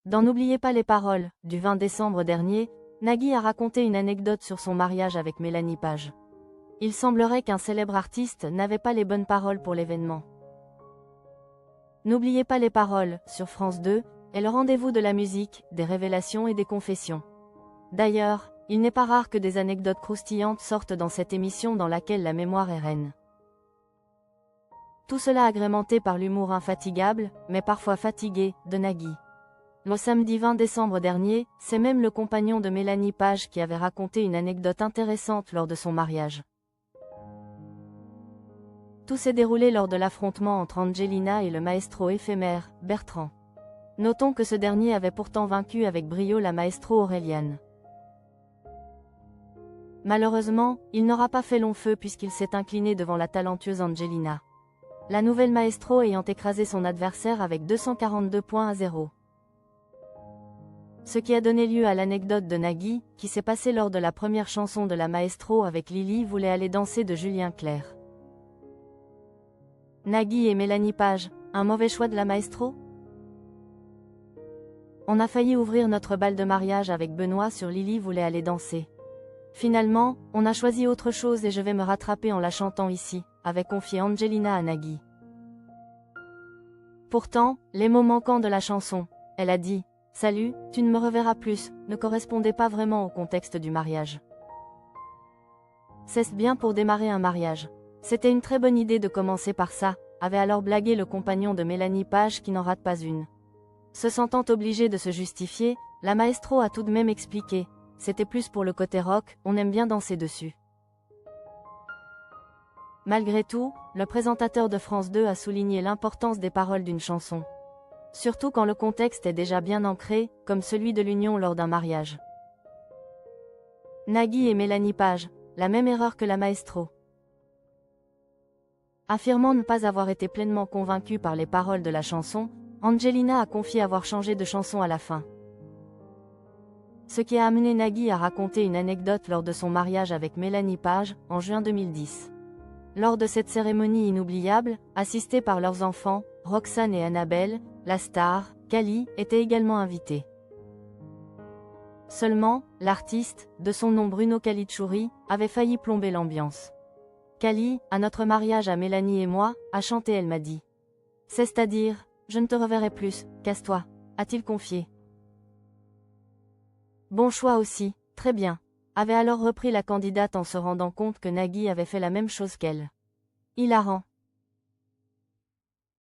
Dans N'oubliez pas les paroles, du 20 décembre dernier, Nagui a raconté une anecdote sur son mariage avec Mélanie Page. Il semblerait qu'un célèbre artiste n'avait pas les bonnes paroles pour l'événement. N'oubliez pas les paroles, sur France 2, est le rendez-vous de la musique, des révélations et des confessions. D'ailleurs, il n'est pas rare que des anecdotes croustillantes sortent dans cette émission dans laquelle la mémoire est reine. Tout cela agrémenté par l'humour infatigable, mais parfois fatigué, de Nagui. Le samedi 20 décembre dernier, c'est même le compagnon de Mélanie Page qui avait raconté une anecdote intéressante lors de son mariage. Tout s'est déroulé lors de l'affrontement entre Angelina et le maestro éphémère, Bertrand. Notons que ce dernier avait pourtant vaincu avec brio la maestro Auréliane. Malheureusement, il n'aura pas fait long feu puisqu'il s'est incliné devant la talentueuse Angelina. La nouvelle maestro ayant écrasé son adversaire avec 242 points à 0. Ce qui a donné lieu à l'anecdote de Nagui, qui s'est passée lors de la première chanson de la maestro avec Lily voulait aller danser de Julien Clerc. Nagui et Mélanie Page, un mauvais choix de la maestro? On a failli ouvrir notre bal de mariage avec Benoît sur Lily voulait aller danser. Finalement, on a choisi autre chose et je vais me rattraper en la chantant ici, avait confié Angelina à Nagui. Pourtant, les mots manquants de la chanson, elle a dit « Salut, tu ne me reverras plus », ne correspondaient pas vraiment au contexte du mariage. C'est bien pour démarrer un mariage. C'était une très bonne idée de commencer par ça, avait alors blagué le compagnon de Mélanie Page qui n'en rate pas une. Se sentant obligé de se justifier, la maestro a tout de même expliqué. C'était plus pour le côté rock, on aime bien danser dessus. Malgré tout, le présentateur de France 2 a souligné l'importance des paroles d'une chanson. Surtout quand le contexte est déjà bien ancré, comme celui de l'union lors d'un mariage. Nagui et Mélanie Page, la même erreur que la maestro. Affirmant ne pas avoir été pleinement convaincue par les paroles de la chanson, Angelina a confié avoir changé de chanson à la fin. Ce qui a amené Nagui à raconter une anecdote lors de son mariage avec Mélanie Page, en juin 2010. Lors de cette cérémonie inoubliable, assistée par leurs enfants, Roxane et Annabelle, la star, Kali, était également invitée. Seulement, l'artiste, de son nom Bruno Kalitchouri, avait failli plomber l'ambiance. Kali, à notre mariage à Mélanie et moi, a chanté elle m'a dit. C'est-à-dire, je ne te reverrai plus, casse-toi, a-t-il confié. Bon choix aussi, très bien. Avait alors repris la candidate en se rendant compte que Nagui avait fait la même chose qu'elle. Hilarant.